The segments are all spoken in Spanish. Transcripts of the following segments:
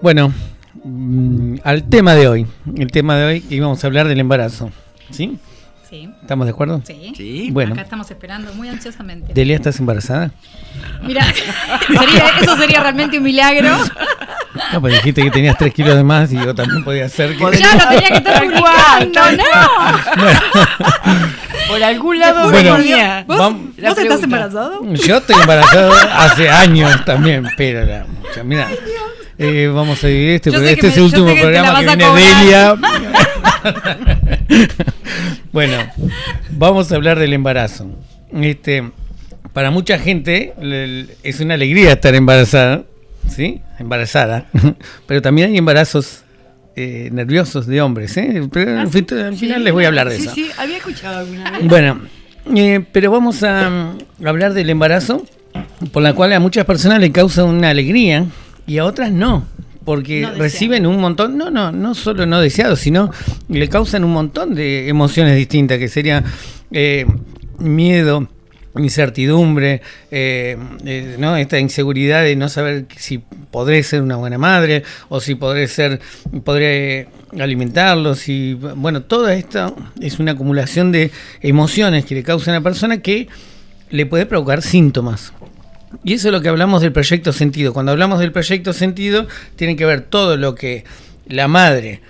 Bueno, al tema de hoy. El tema de hoy que íbamos a hablar del embarazo. ¿Sí? Sí. ¿Estamos de acuerdo? Sí. Sí. Bueno. Acá estamos esperando muy ansiosamente. ¿Delia, estás embarazada? Mira, eso sería realmente un milagro. No, pues dijiste que tenías 3 kilos de más y yo también podía hacer que... Ya lo tenía que estar publicando, ¿no? Por algún lado Bueno, venía. ¿Vos La estás pregunta. embarazado? Yo estoy embarazado hace años también, pero mira, vamos a dividir Yo porque sé este que es el yo último sé que te la programa que vas a viene Delia. Bueno, vamos a hablar del embarazo. Para mucha gente es una alegría estar embarazada, ¿sí? Embarazada, pero también hay embarazos nerviosos de hombres, ¿eh? Pero al final les voy a hablar de eso. Sí, había escuchado alguna vez. Bueno, pero vamos a hablar del embarazo, por la cual a muchas personas le causa una alegría y a otras no, porque No reciben un montón, no solo no deseados, sino le causan un montón de emociones distintas, que sería miedo, incertidumbre, ¿no? Esta inseguridad de no saber si podré ser una buena madre o si podré alimentarlos, y bueno, todo esto es una acumulación de emociones que le causa a una persona que le puede provocar síntomas. Y eso es lo que hablamos del proyecto sentido. Cuando hablamos del proyecto sentido, tiene que ver todo lo que la madre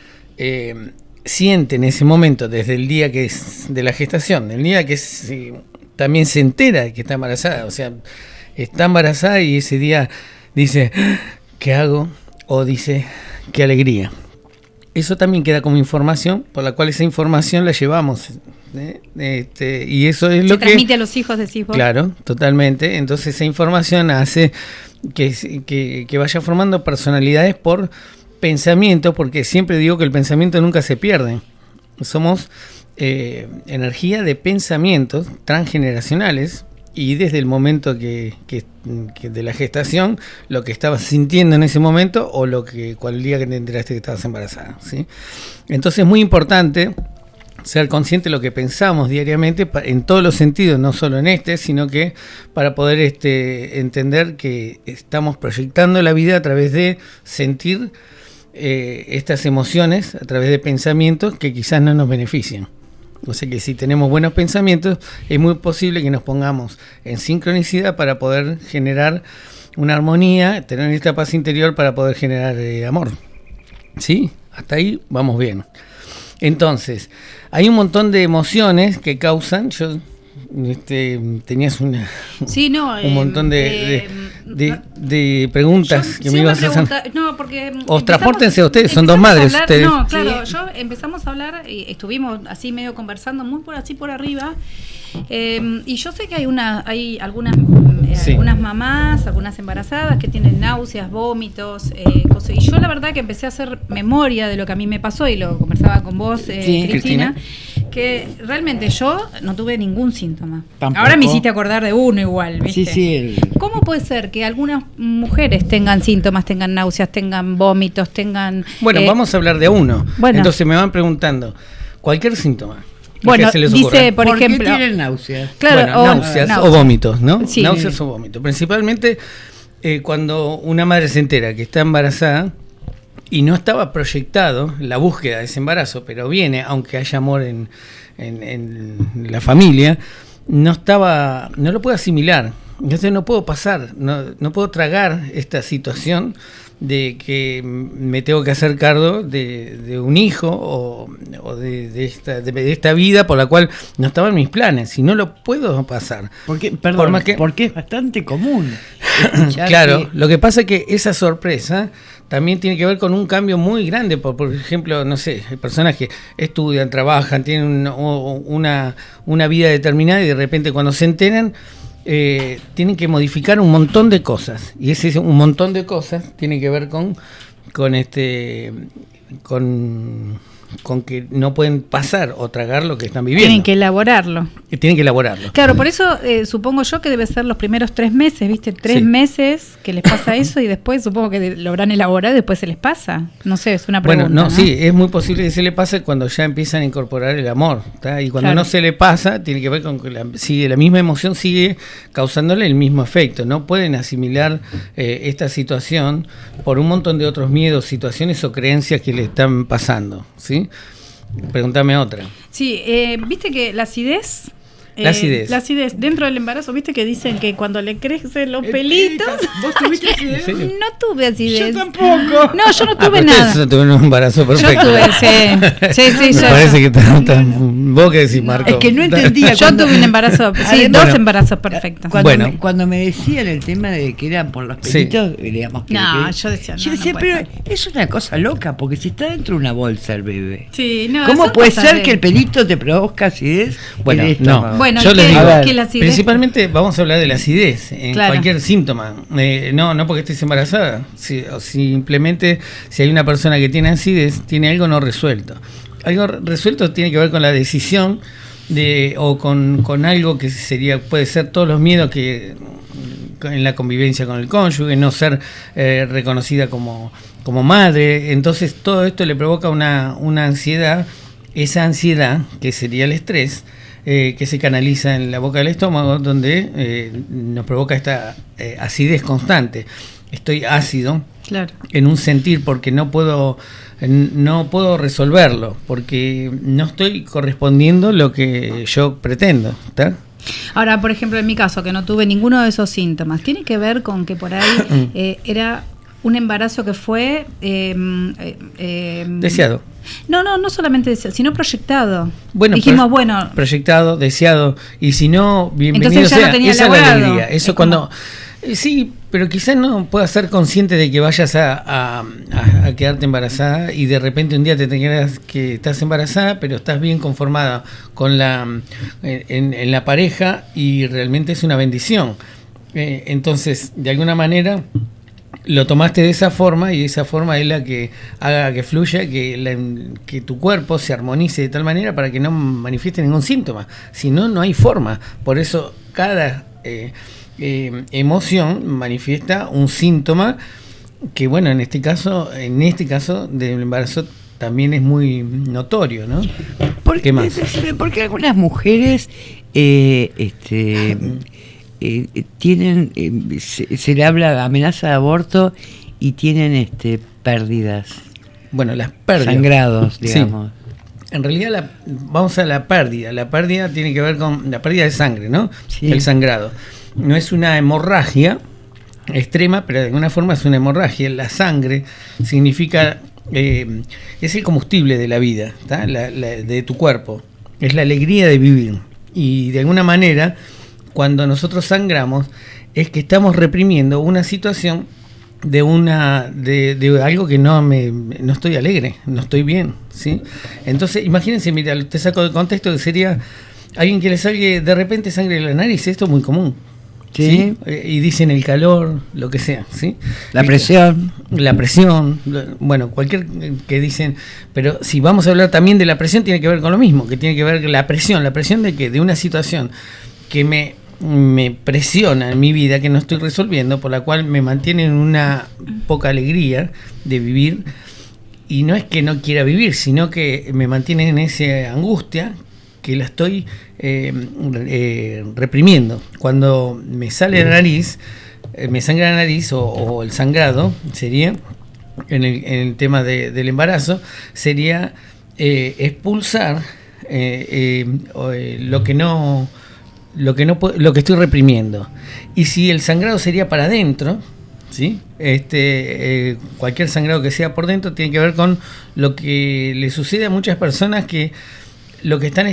siente en ese momento, desde el día que es de la gestación, del día que también se entera de que está embarazada. O sea, está embarazada y ese día dice, ¿qué hago? O dice, qué alegría. Eso también queda como información, por la cual esa información la llevamos. Y eso es lo que... Se transmite a los hijos, decís vos. Claro, totalmente. Entonces esa información hace que vaya formando personalidades por pensamiento, porque siempre digo que el pensamiento nunca se pierde. Somos energía de pensamientos transgeneracionales, y desde el momento que de la gestación, lo que estabas sintiendo en ese momento o cual día que te enteraste que estabas embarazada, ¿sí? Entonces es muy importante ser consciente de lo que pensamos diariamente en todos los sentidos, no solo en sino que para poder entender que estamos proyectando la vida a través de sentir estas emociones, a través de pensamientos que quizás no nos beneficien. O sea que si tenemos buenos pensamientos, es muy posible que nos pongamos en sincronicidad para poder generar una armonía, tener esta paz interior para poder generar amor. ¿Sí? Hasta ahí vamos bien. Entonces, hay un montón de emociones que causan... tenías un montón de preguntas que me ibas a hacer. No, porque o transpórtense ustedes, son dos madres. Ustedes. No, claro, sí. Empezamos a hablar y estuvimos así medio conversando muy por arriba. Y yo sé que hay algunas mamás, algunas embarazadas que tienen náuseas, vómitos, cosas. Y yo la verdad que empecé a hacer memoria de lo que a mí me pasó y lo conversaba con vos, Cristina, que realmente yo no tuve ningún síntoma. Tampoco. Ahora me hiciste acordar de uno igual, ¿viste? Sí. ¿Cómo puede ser que algunas mujeres tengan síntomas, tengan náuseas, tengan vómitos, tengan... Bueno, vamos a hablar de uno. Bueno. Entonces me van preguntando, cualquier síntoma. Bueno, dice, por ejemplo... ¿Por qué tienen náuseas? Claro, bueno, náuseas o vómitos, ¿no? Sí. Náuseas o vómitos. Principalmente cuando una madre se entera que está embarazada y no estaba proyectado la búsqueda de ese embarazo, pero viene, aunque haya amor en la familia, no lo puede asimilar. Entonces no puedo pasar, no puedo tragar esta situación de que me tengo que hacer cargo de un hijo o de esta vida por la cual no estaba en mis planes, y no lo puedo pasar. Porque es bastante común. Claro, lo que pasa es que esa sorpresa también tiene que ver con un cambio muy grande. Por ejemplo, no sé, hay personas que estudian, trabajan, tienen una vida determinada y de repente cuando se enteran tienen que modificar un montón de cosas, y ese un montón de cosas tiene que ver con con que no pueden pasar o tragar lo que están viviendo. Tienen que elaborarlo. Tienen que elaborarlo. Claro, por eso supongo yo que debe ser los primeros 3 meses, ¿viste? 3 meses que les pasa eso y después supongo que lo habrán elaborado y después se les pasa. No sé, es una pregunta. Bueno, ¿no? Sí, es muy posible que se le pase cuando ya empiezan a incorporar el amor, ¿tá? Y cuando no se le pasa, tiene que ver con que la misma emoción sigue causándole el mismo efecto. No pueden asimilar esta situación por un montón de otros miedos, situaciones o creencias que le están pasando, ¿sí? Pregúntame otra. Sí, viste que la acidez... La acidez dentro del embarazo, viste que dicen que cuando le crecen los pelitos. ¿Vos tuviste acidez? No tuve acidez. Yo tampoco. No, yo no tuve nada. Yo tuve un embarazo perfecto. Yo tuve, sí. Me parece que están. ¿Vos qué decís, Marco? Es que no entendía. Yo tuve un embarazo, dos embarazos perfectos. Cuando me decían el tema de que eran por los pelitos, digamos que. No, yo decía, pero es una cosa loca, porque si está dentro de una bolsa el bebé. Sí, no. ¿Cómo puede ser que el pelito te produzca acidez? Bueno, no. Bueno, yo les digo, que la acidez, principalmente vamos a hablar de la acidez en cualquier síntoma. No porque estés embarazada, o simplemente si hay una persona que tiene acidez, tiene algo no resuelto. Algo resuelto tiene que ver con la decisión o con algo que puede ser todos los miedos que en la convivencia con el cónyuge, no ser reconocida como madre. Entonces todo esto le provoca una ansiedad, esa ansiedad que sería el estrés, que se canaliza en la boca del estómago, donde nos provoca esta acidez constante. Estoy ácido en un sentir porque no puedo resolverlo, porque no estoy correspondiendo lo que yo pretendo, ¿está? Ahora, por ejemplo, en mi caso, que no tuve ninguno de esos síntomas, ¿tiene que ver con que por ahí era un embarazo que fue deseado? No solamente deseado, sino proyectado. Bueno, dijimos, proyectado, deseado, y si no, bienvenido. Entonces ya sea, no tenía esa elaborado. Es la alegría. Eso cuando sí, pero quizás no puedas ser consciente de que vayas a quedarte embarazada y de repente un día te enteras que estás embarazada, pero estás bien conformada con en la pareja y realmente es una bendición. Entonces, de alguna manera lo tomaste de esa forma y esa forma es la que haga que fluya, que tu cuerpo se armonice de tal manera para que no manifieste ningún síntoma. Si no, no hay forma. Por eso cada emoción manifiesta un síntoma que, bueno, en este caso del embarazo también es muy notorio, ¿no? ¿Qué más? Porque algunas mujeres tienen, se le habla de amenaza de aborto y tienen pérdidas. Bueno, las pérdidas. Sangrados, digamos. Sí. En realidad, vamos a la pérdida. La pérdida tiene que ver con la pérdida de sangre, ¿no? Sí. El sangrado. No es una hemorragia extrema, pero de alguna forma es una hemorragia. La sangre significa, es el combustible de la vida, ¿tá? De tu cuerpo. Es la alegría de vivir. Y de alguna manera, cuando nosotros sangramos, es que estamos reprimiendo una situación de algo que no estoy alegre, no estoy bien, ¿sí? Entonces, imagínense, mira, te saco de contexto, que sería alguien que le salga de repente sangre de la nariz. Esto es muy común. ¿Sí? Y dicen el calor, lo que sea, ¿sí? La presión, bueno, cualquier que dicen, pero si vamos a hablar también de la presión, tiene que ver con lo mismo, que tiene que ver con la presión de que de una situación que me presiona en mi vida, que no estoy resolviendo, por la cual me mantiene en una poca alegría de vivir, y no es que no quiera vivir, sino que me mantiene en esa angustia que la estoy reprimiendo. Cuando me sale la nariz, me sangra la nariz, o el sangrado sería, en el tema del embarazo, sería expulsar lo que estoy reprimiendo. Y si el sangrado sería para adentro, ¿sí? Cualquier sangrado que sea por dentro tiene que ver con lo que le sucede a muchas personas, que lo que están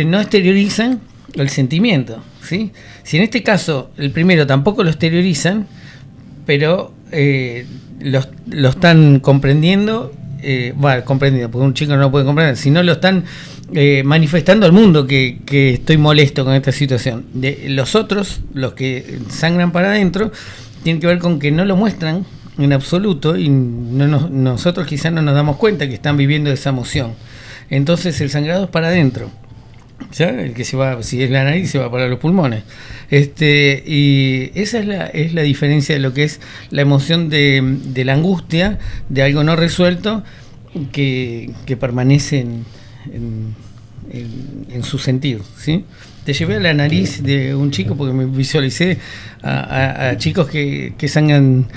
no exteriorizan el sentimiento, ¿sí? Si en este caso el primero tampoco lo exteriorizan, pero lo están comprendiendo, comprendiendo, porque un chico no lo puede comprender, sino lo están manifestando al mundo que estoy molesto con esta situación. Los otros, los que sangran para adentro, tienen que ver con que no lo muestran en absoluto, y nosotros quizás no nos damos cuenta que están viviendo esa emoción. Entonces el sangrado es para adentro. ¿Ya? El que se va, si es la nariz, se va para los pulmones. Y esa es la diferencia de lo que es la emoción de la angustia, de algo no resuelto, que permanece en su sentir, ¿sí? Te llevé a la nariz de un chico porque me visualicé a chicos que sangran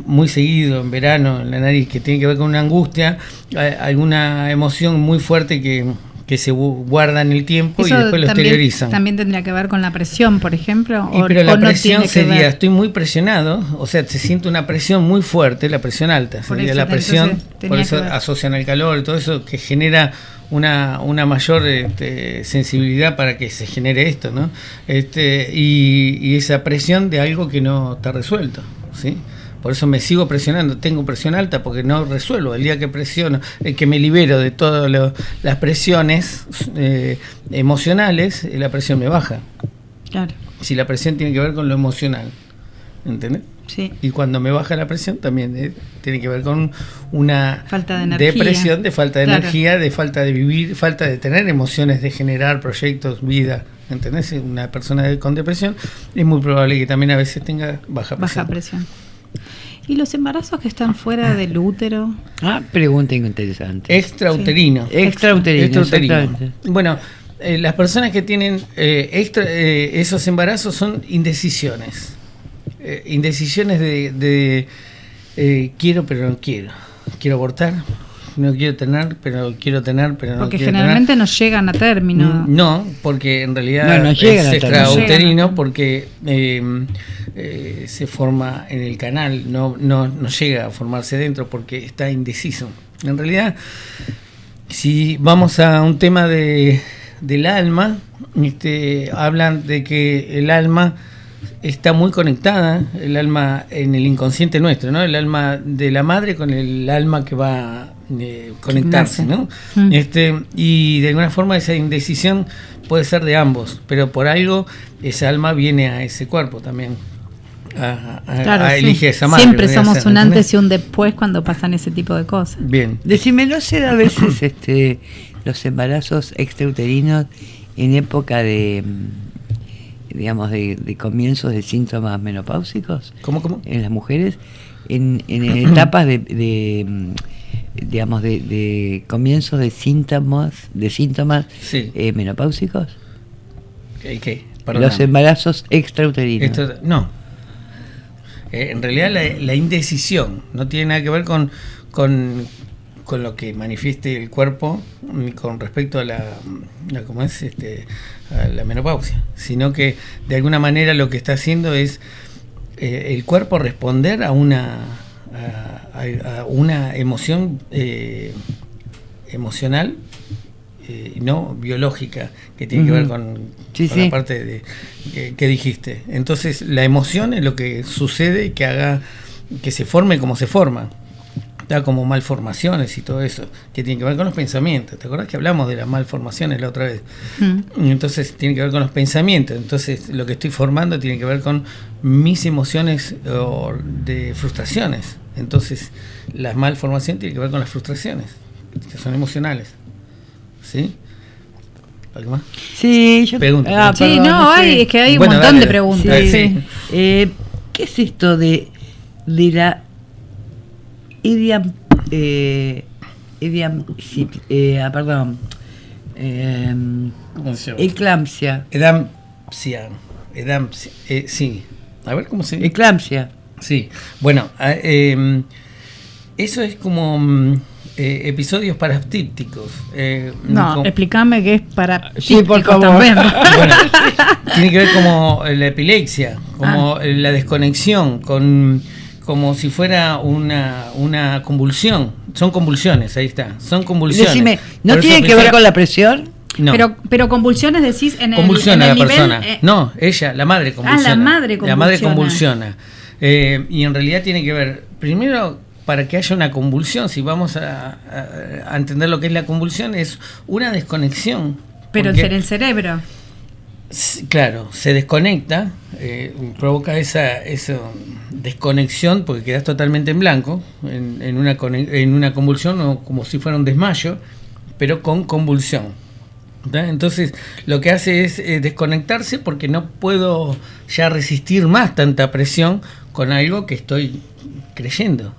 muy seguido en verano en la nariz, que tiene que ver con una angustia, alguna emoción muy fuerte que se guarda en el tiempo. Eso y después lo exteriorizan. ¿También tendría que ver con la presión, por ejemplo? Pero la presión sería, estoy muy presionado, o sea, se siente una presión muy fuerte, la presión alta, sería la presión, por eso asocian al calor y todo eso, que genera una mayor sensibilidad para que se genere esto, ¿no? Y esa presión de algo que no está resuelto, ¿sí? Por eso me sigo presionando, tengo presión alta porque no resuelvo. El día que presiono, que me libero de todas las presiones emocionales, la presión me baja. Claro. Si la presión tiene que ver con lo emocional, ¿entendés? Sí. Y cuando me baja la presión también tiene que ver con una falta de energía. Depresión, de falta de energía, de falta de vivir, falta de tener emociones, de generar proyectos, vida. ¿Entendés? Una persona con depresión es muy probable que también a veces tenga baja presión. ¿Y los embarazos que están fuera del útero? Pregunta interesante. Extrauterino. Sí. Extrauterino. Bueno, las personas que tienen esos embarazos son indecisiones. Indecisiones de quiero pero no quiero. Quiero abortar, no quiero tener, pero quiero tener, pero no porque quiero generalmente tener. No llegan a término. No, porque en realidad es extrauterino porque se forma en el canal, no llega a formarse dentro porque está indeciso. En realidad, si vamos a un tema del alma, hablan de que el alma está muy conectada, el alma en el inconsciente nuestro, ¿no? El alma de la madre con el alma que va a conectarse, ¿no? Y de alguna forma esa indecisión puede ser de ambos, pero por algo esa alma viene a ese cuerpo también. Elige esa madre. Siempre somos un antes y un después cuando pasan ese tipo de cosas. Bien. Decime, ¿no se da a veces los embarazos extrauterinos en época de comienzos de síntomas menopáusicos? ¿Cómo? En las mujeres, en etapas de comienzos de síntomas menopáusicos. ¿Qué? Los embarazos extrauterinos. No. En realidad la indecisión no tiene nada que ver con lo que manifieste el cuerpo con respecto a la menopausia, sino que de alguna manera lo que está haciendo es el cuerpo responder a una emoción emocional, no biológica, que tiene que ver con la parte que dijiste. Entonces la emoción es lo que sucede que haga que se forme como se forma. Está como malformaciones y todo eso, que tiene que ver con los pensamientos. ¿Te acordás que hablamos de las malformaciones la otra vez? Entonces tiene que ver con los pensamientos. Entonces lo que estoy formando tiene que ver con mis emociones de frustraciones. Entonces las malformaciones tienen que ver con las frustraciones, que son emocionales. ¿Sí? ¿Algo más? Sí, yo pregunto. Es que hay un montón de preguntas. Sí. ¿Qué es esto de la eclampsia? Sí. A ver cómo se dice. Eclampsia. Sí. Bueno, eso es como episodios paraptípticos. Explícame qué es paraptíptico. Sí, por favor. También. Bueno, tiene que ver como la epilepsia, como la desconexión, como si fuera una convulsión. Son convulsiones, ahí está. Son convulsiones. Decime, ¿no tiene que ver con la presión? No. Pero convulsiones decís en el convulsiona en el la nivel, persona. No, ella, la madre convulsiona. La madre convulsiona. La madre convulsiona. Y en realidad tiene que ver, primero, para que haya una convulsión, si vamos a entender lo que es la convulsión, es una desconexión. Pero en el cerebro. Claro, se desconecta, provoca esa desconexión porque quedas totalmente en blanco, en una convulsión o como si fuera un desmayo, pero con convulsión. ¿Tá? Entonces lo que hace es desconectarse porque no puedo ya resistir más tanta presión con algo que estoy creyendo.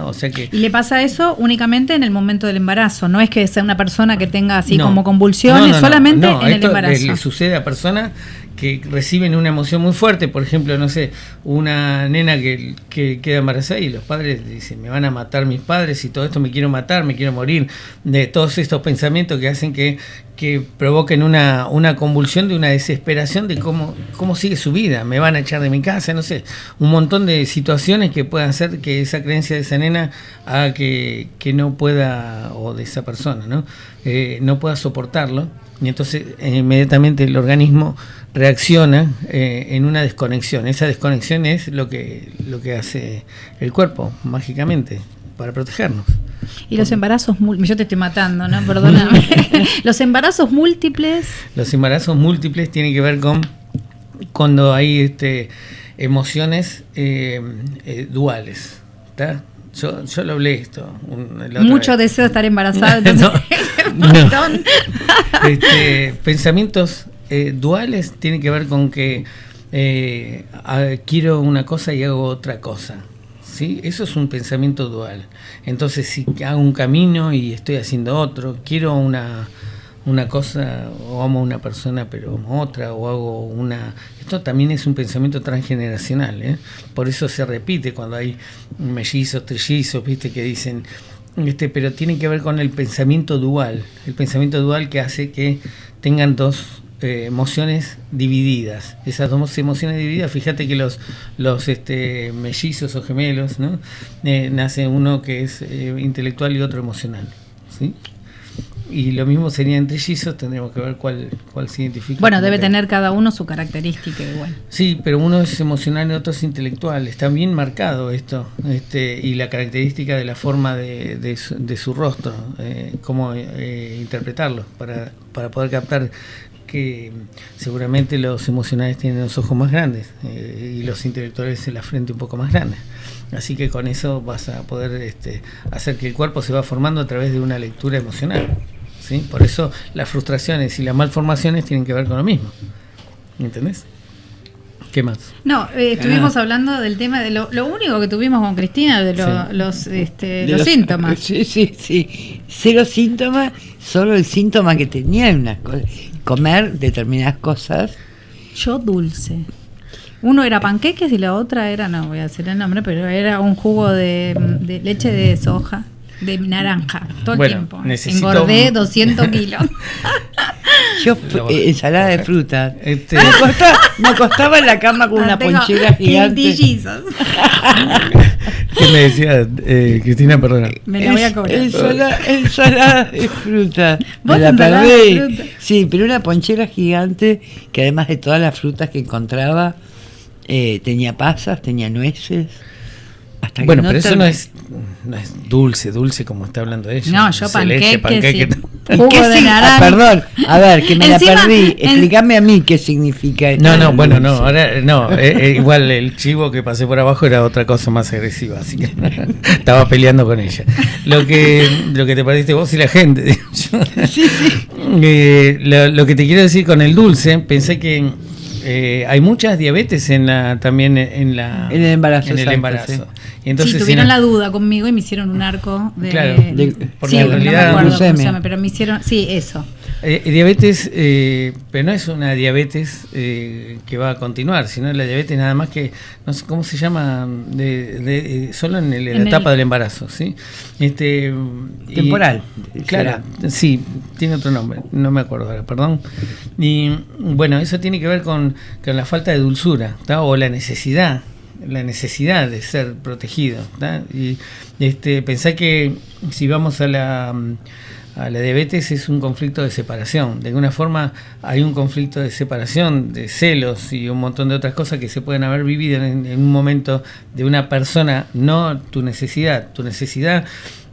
O sea que, y le pasa eso únicamente en el momento del embarazo, no es que sea una persona que tenga así como convulsiones, solamente en el embarazo. Le sucede a personas que reciben una emoción muy fuerte, por ejemplo, no sé, una nena que queda embarazada y los padres dicen, me van a matar mis padres y todo esto, me quiero matar, me quiero morir, de todos estos pensamientos que hacen que provoquen una convulsión de una desesperación de cómo sigue su vida, me van a echar de mi casa, no sé, un montón de situaciones que puedan hacer que esa creencia de esa nena haga que no pueda, o de esa persona, no pueda soportarlo, y entonces inmediatamente el organismo reacciona en una desconexión. Esa desconexión es lo que hace el cuerpo mágicamente para protegernos. Y los embarazos yo te estoy matando, ¿no? Perdóname. Los embarazos múltiples. Los embarazos múltiples tienen que ver con cuando hay emociones duales, ¿está? Yo lo hablé esto. Mucho deseo de estar embarazada. No. Pensamientos duales tienen que ver con que quiero una cosa y hago otra cosa. ¿Sí? Eso es un pensamiento dual. Entonces, si hago un camino y estoy haciendo otro, quiero una cosa, o amo a una persona pero amo otra, o hago una... Esto también es un pensamiento transgeneracional, por eso se repite cuando hay mellizos, trillizos, viste, que dicen, pero tiene que ver con el pensamiento dual que hace que tengan dos emociones divididas. Esas dos emociones divididas, fíjate que los mellizos o gemelos, ¿no? Nace uno que es intelectual y otro emocional, ¿sí? Y lo mismo sería en trillizos, tendríamos que ver cuál se identifica. Bueno, debe tener cada uno su característica igual. Sí, pero uno es emocional y otro es intelectual. Está bien marcado esto, y la característica de la forma de su rostro, cómo interpretarlo para poder captar que seguramente los emocionales tienen los ojos más grandes y los intelectuales en la frente un poco más grande. Así que con eso vas a poder hacer que el cuerpo se va formando a través de una lectura emocional, ¿sí? Por eso las frustraciones y las malformaciones tienen que ver con lo mismo. ¿Entendés? ¿Qué más? No, estuvimos hablando del tema de lo único que tuvimos con Cristina, de los síntomas. Sí. Cero síntomas, solo el síntoma que tenía unas cosas. Comer determinadas cosas. Yo dulce. Uno era panqueques y la otra era, no voy a decir el nombre, pero era un jugo de leche de soja, de naranja, todo el tiempo. Engordé 200 kilos. Yo ensalada de fruta. Me acostaba en la cama con una ponchera gigante. ¿Qué me decía Cristina? Perdona. Me la voy a cobrar. Ensalada de fruta. ¿Vos me la perdí? Fruta? Sí, pero una ponchera gigante que además de todas las frutas que encontraba, tenía pasas, tenía nueces. Bueno, pero eso no es dulce como está hablando ella. No, yo panqueque. Sí. Jugo de naranja. Perdón, a ver, que me encima, la perdí. Explícame a mí qué significa esto. Ahora no. Igual el chivo que pasé por abajo era otra cosa más agresiva, así que estaba peleando con ella. Lo que te perdiste vos y la gente, digo yo. Sí. Lo que te quiero decir con el dulce, pensé que hay muchas diabetes también en el embarazo. Sí. Y entonces, tuvieron la duda conmigo y me hicieron un arco porque en realidad no me acuerdo cómo se llama, pero me hicieron, eso. Diabetes, pero no es una diabetes que va a continuar, sino la diabetes nada más que, no sé cómo se llama, solo en la etapa del embarazo, ¿sí? Temporal. Claro, sí, tiene otro nombre, no me acuerdo ahora, perdón. Y bueno, eso tiene que ver con la falta de dulzura, ¿tá? O la necesidad de ser protegido, ¿tá? Y pensá que si vamos a la diabetes es un conflicto de separación. De alguna forma hay un conflicto de separación, de celos y un montón de otras cosas que se pueden haber vivido en un momento de una persona, no tu necesidad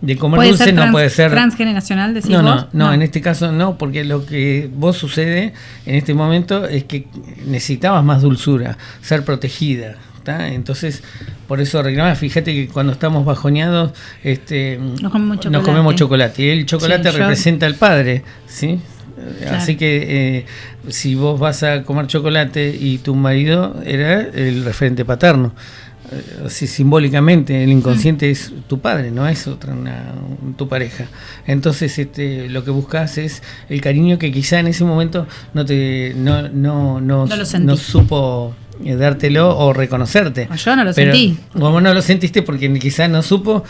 de comer dulce no puede ser transgeneracional, decís vos. No, en este caso no, porque lo que vos sucede en este momento es que necesitabas más dulzura, ser protegida, ¿tá? Entonces, por eso reclamaba, fíjate que cuando estamos bajoneados, nos comemos chocolate. Y el chocolate representa al padre, ¿sí? Claro. Así que si vos vas a comer chocolate y tu marido era el referente paterno, así simbólicamente el inconsciente es tu padre, no es otra tu pareja. Entonces lo que buscas es el cariño que quizá en ese momento no supo dártelo o reconocerte. Yo no lo sentí. Vos no lo sentiste porque quizás no supo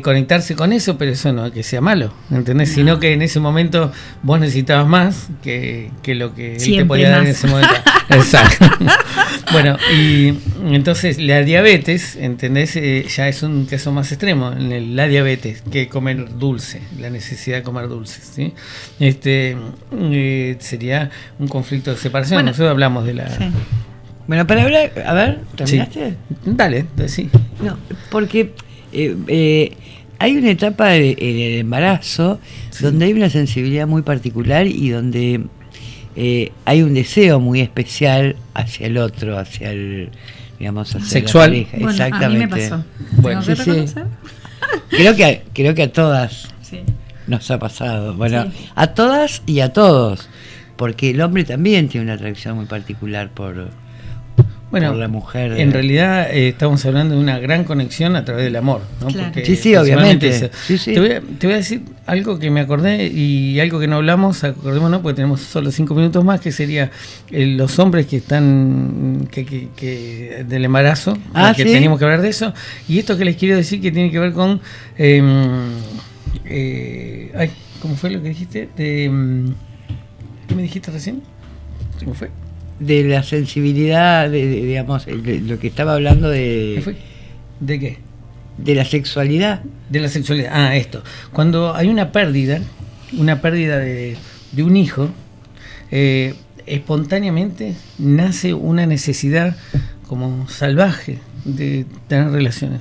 conectarse con eso, pero eso no es que sea malo, ¿entendés? No. Sino que en ese momento vos necesitabas más que lo que él te podía dar en ese momento. Exacto. Bueno, y entonces la diabetes, ¿entendés? Ya es un caso más extremo, la diabetes, que comer dulce, la necesidad de comer dulces, ¿sí? Sería un conflicto de separación. Bueno, nosotros hablamos de la... Sí. Bueno, para hablar, a ver, ¿terminaste? Sí. Dale, sí. No, porque hay una etapa en el embarazo donde hay una sensibilidad muy particular y donde hay un deseo muy especial hacia el otro, hacia el, digamos, hacia sexual. La pareja. Bueno, exactamente. A mí me pasó. Bueno, ¿Tengo que reconocer? Creo que a todas nos ha pasado. Bueno, a todas y a todos, porque el hombre también tiene una atracción muy particular por la mujer. En realidad estamos hablando de una gran conexión a través del amor, ¿no? Claro. Porque sí, obviamente. Sí. Te voy a decir algo que me acordé y algo que no hablamos, acordémonos porque tenemos solo 5 minutos más, que sería los hombres que están que del embarazo, que tenemos que hablar de eso. Y esto que les quiero decir que tiene que ver con ¿cómo fue lo que dijiste? ¿Qué me dijiste recién? ¿Cómo fue? De la sensibilidad, digamos, lo que estaba hablando de... ¿De qué? De la sexualidad. De la sexualidad. Esto. Cuando hay una pérdida de un hijo, espontáneamente nace una necesidad como salvaje de tener relaciones.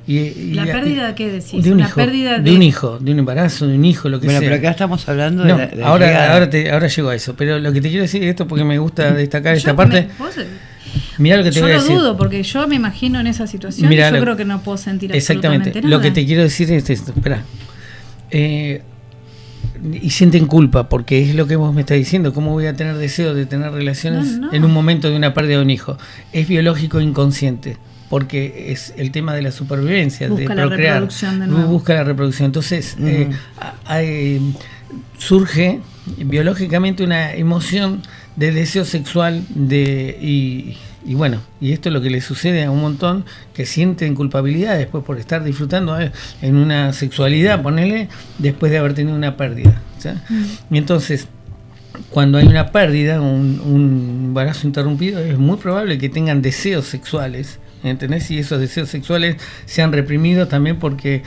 ¿La pérdida qué decís? De un hijo, de un hijo, de un embarazo, de un hijo, lo que sea. Bueno, pero acá estamos hablando de ahora llego a eso, pero lo que te quiero decir es esto porque me gusta destacar esta parte. Mirá lo que te voy a decir. Yo lo dudo porque yo me imagino en esa situación. Mirá, y yo creo que no puedo sentir absolutamente nada. Lo que te quiero decir es esto, espera. Y sienten culpa porque es lo que vos me estás diciendo. ¿Cómo voy a tener deseo de tener relaciones en un momento de una pérdida de un hijo? Es biológico inconsciente, porque es el tema de la supervivencia, busca de procrear, busca la reproducción. Entonces surge biológicamente una emoción de deseo sexual y esto es lo que le sucede a un montón que sienten culpabilidad después por estar disfrutando en una sexualidad, ponele, después de haber tenido una pérdida, ¿sí? Y entonces cuando hay una pérdida, un embarazo interrumpido, es muy probable que tengan deseos sexuales, ¿entendés? Y esos deseos sexuales se han reprimido también porque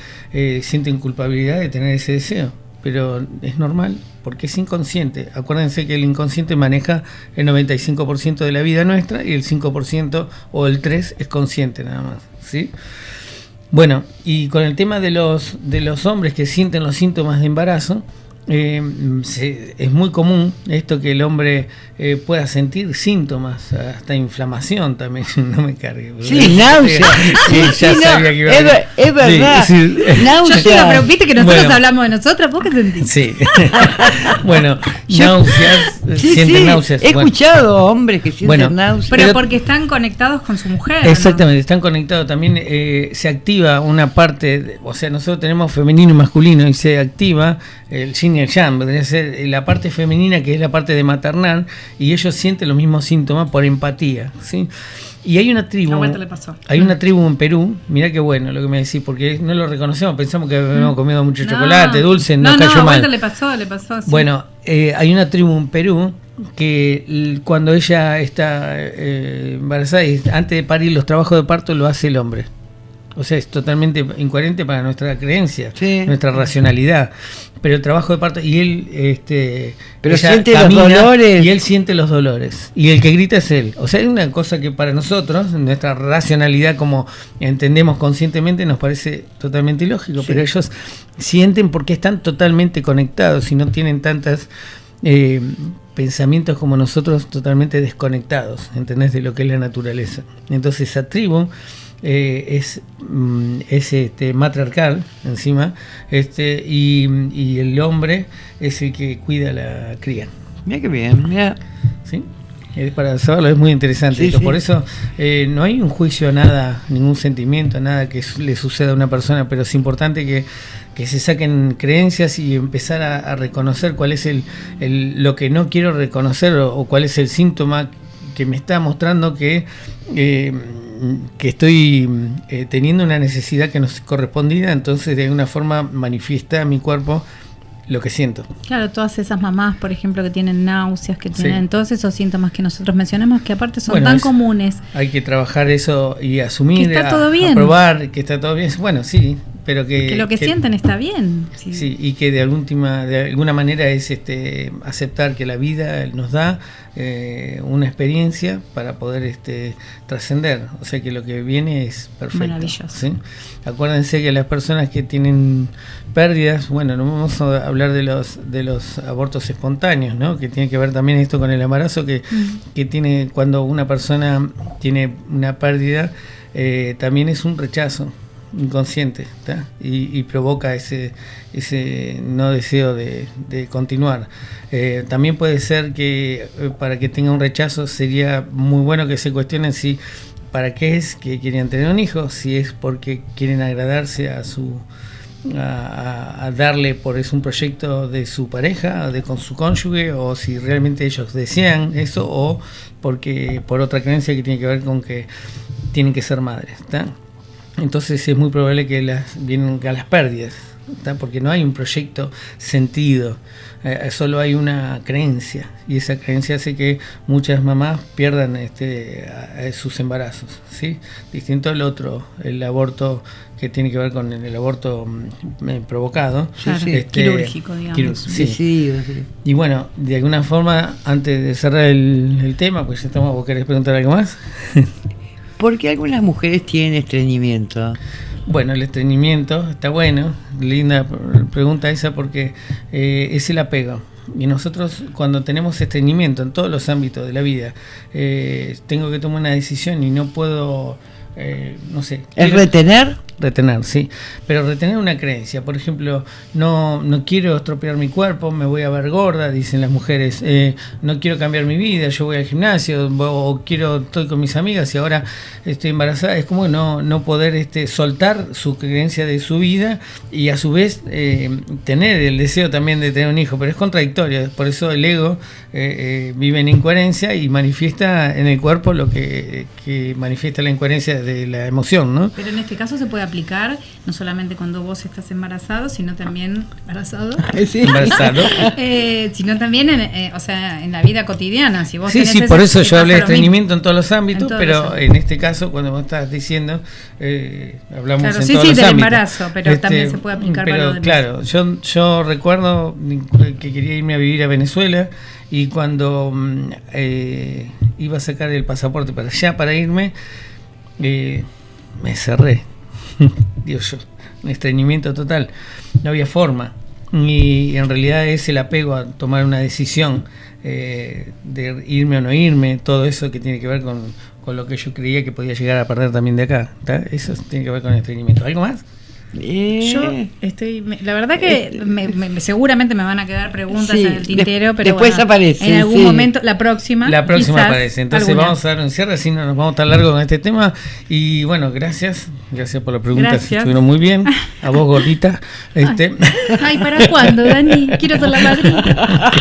sienten culpabilidad de tener ese deseo. Pero es normal, porque es inconsciente. Acuérdense que el inconsciente maneja el 95% de la vida nuestra y el 5% o el 3% es consciente nada más, ¿sí? Bueno, y con el tema de los hombres que sienten los síntomas de embarazo, es muy común esto que el hombre pueda sentir síntomas, hasta inflamación también. No me cargue. Sí, náusea. Sabía que iba a decir. Es verdad. Sí. Náusea. Pero viste que nosotros hablamos de nosotras, ¿vos qué sentís? Sí. Bueno, náuseas, sienten náuseas. He escuchado hombres que sienten náuseas. Pero porque están conectados con su mujer. Exactamente, están conectados. También se activa una parte, o sea, nosotros tenemos femenino y masculino y se activa el yin y el yang, vendría a ser la parte femenina, que es la parte de maternar, y ellos sienten los mismos síntomas por empatía, ¿sí? Y hay una tribu, una tribu en Perú, mirá qué bueno lo que me decís, porque no lo reconocemos, pensamos que habíamos comido mucho chocolate, dulce, nos cayó mal. Le pasó así. Bueno, hay una tribu en Perú que cuando ella está embarazada y antes de parir, los trabajos de parto lo hace el hombre. O sea, es totalmente incoherente para nuestra creencia, nuestra racionalidad. Pero el trabajo de parto, y él pero siente los dolores. Y él siente los dolores. Y el que grita es él. O sea, es una cosa que para nosotros, nuestra racionalidad, como entendemos conscientemente, nos parece totalmente ilógico. Pero ellos sienten porque están totalmente conectados y no tienen tantas pensamientos como nosotros totalmente desconectados, ¿entendés? De lo que es la naturaleza. Entonces esa tribu es matriarcal encima, y el hombre es el que cuida a la cría. Mira qué bien, mira. ¿Sí? Para saberlo es muy interesante. Sí, esto. sí. Por eso no hay un juicio a nada, ningún sentimiento, nada que le suceda a una persona, pero es importante que se saquen creencias y empezar a reconocer cuál es lo que no quiero reconocer o cuál es el síntoma que me está mostrando que estoy teniendo una necesidad que no es correspondida, entonces de alguna forma manifiesta a mi cuerpo lo que siento. Claro, todas esas mamás, por ejemplo, que tienen náuseas, que tienen Sí. todos esos síntomas que nosotros mencionamos, que aparte son Bueno, tan comunes. Hay que trabajar eso y asumir, Que está todo bien. a probar que está todo bien. Bueno, sí, pero Que lo que sienten está bien. Sí. Sí, y que de alguna manera es aceptar que la vida nos da una experiencia para poder trascender. O sea que lo que viene es perfecto. Maravilloso. ¿Sí? Acuérdense que las personas que tienen pérdidas, bueno, no vamos a hablar de los abortos espontáneos, ¿no? Que tiene que ver también esto con el embarazo, que tiene cuando una persona tiene una pérdida, también es un rechazo inconsciente, ¿tá? Y provoca ese no deseo de continuar. También puede ser que para que tenga un rechazo sería muy bueno que se cuestionen si para qué es que quieren tener un hijo, si es porque quieren agradarse a darle por un proyecto de su pareja, con su cónyuge, o si realmente ellos desean eso, o porque por otra creencia que tiene que ver con que tienen que ser madres, ¿tá? Entonces es muy probable que vienen a las pérdidas, ¿tá? Porque no hay un proyecto sentido, solo hay una creencia, y esa creencia hace que muchas mamás pierdan sus embarazos, ¿sí? Distinto al otro, el aborto que tiene que ver con el aborto provocado, Claro, quirúrgico, digamos. Sí. Y bueno, de alguna forma, antes de cerrar el tema, pues ya estamos, ¿vos querés preguntar algo más? ¿Por qué algunas mujeres tienen estreñimiento? Bueno, el estreñimiento está bueno, linda pregunta esa, porque es el apego. Y nosotros cuando tenemos estreñimiento en todos los ámbitos de la vida, tengo que tomar una decisión y no puedo, no sé. ¿El retener? Retener, sí, pero retener una creencia. Por ejemplo, no quiero estropear mi cuerpo, me voy a ver gorda, dicen las mujeres, no quiero cambiar mi vida, yo voy al gimnasio, o estoy con mis amigas y ahora estoy embarazada. Es como no poder soltar su creencia de su vida y a su vez tener el deseo también de tener un hijo, pero es contradictorio. Por eso el ego vive en incoherencia y manifiesta en el cuerpo lo que manifiesta la incoherencia de la emoción, ¿no? Pero en este caso se puede aplicar no solamente cuando vos estás embarazado, sino también embarazado, sino también en la vida cotidiana. Si vos tenés por eso te yo hablé de pasa lo estreñimiento mismo. en todos los ámbitos, En todos pero los en este caso, cuando vos estás diciendo, hablamos Claro, en sí, todos los del ámbitos. embarazo, pero también se puede aplicar para lo demás. Claro, yo recuerdo que quería irme a vivir a Venezuela y cuando iba a sacar el pasaporte para irme, me cerré. Dios, un estreñimiento total, no había forma, y en realidad es el apego a tomar una decisión de irme o no irme, todo eso que tiene que ver con lo que yo creía que podía llegar a perder también de acá, ¿tá? Eso tiene que ver con el estreñimiento. ¿Algo más? Yo la verdad que seguramente me van a quedar preguntas en el tintero, pero después aparece en algún momento, la próxima quizás, aparece. Entonces alguna. vamos a dar un cierre, así no nos vamos tan largo con este tema. Y bueno, gracias por las preguntas, Gracias. estuvieron muy bien. A vos, gordita. Ay, ¿para cuándo, Dani? Quiero ser la madrina.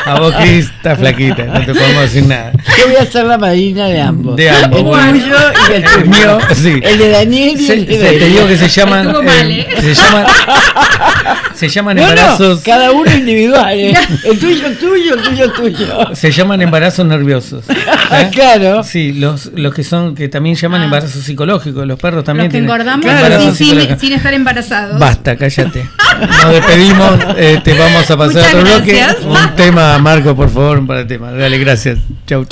A vos, Cris, estás flaquita, no te podemos decir nada. Yo voy a ser la madrina de ambos. El tuyo y el tuyo. mío, sí. El de Daniel y el de Te digo que se llaman Estuvo mal, se llaman embarazos. Cada uno individual. El tuyo. Se llaman embarazos nerviosos. Claro. Sí, los que también llaman embarazos psicológicos. Los perros también Los que tienen engordamos embarazos psicológicos. sin estar embarazados. Basta, cállate. Nos despedimos. Vamos a pasar a otro bloque. Muchas gracias. Un tema, Marco, por favor, para el tema. Dale, gracias. Chau.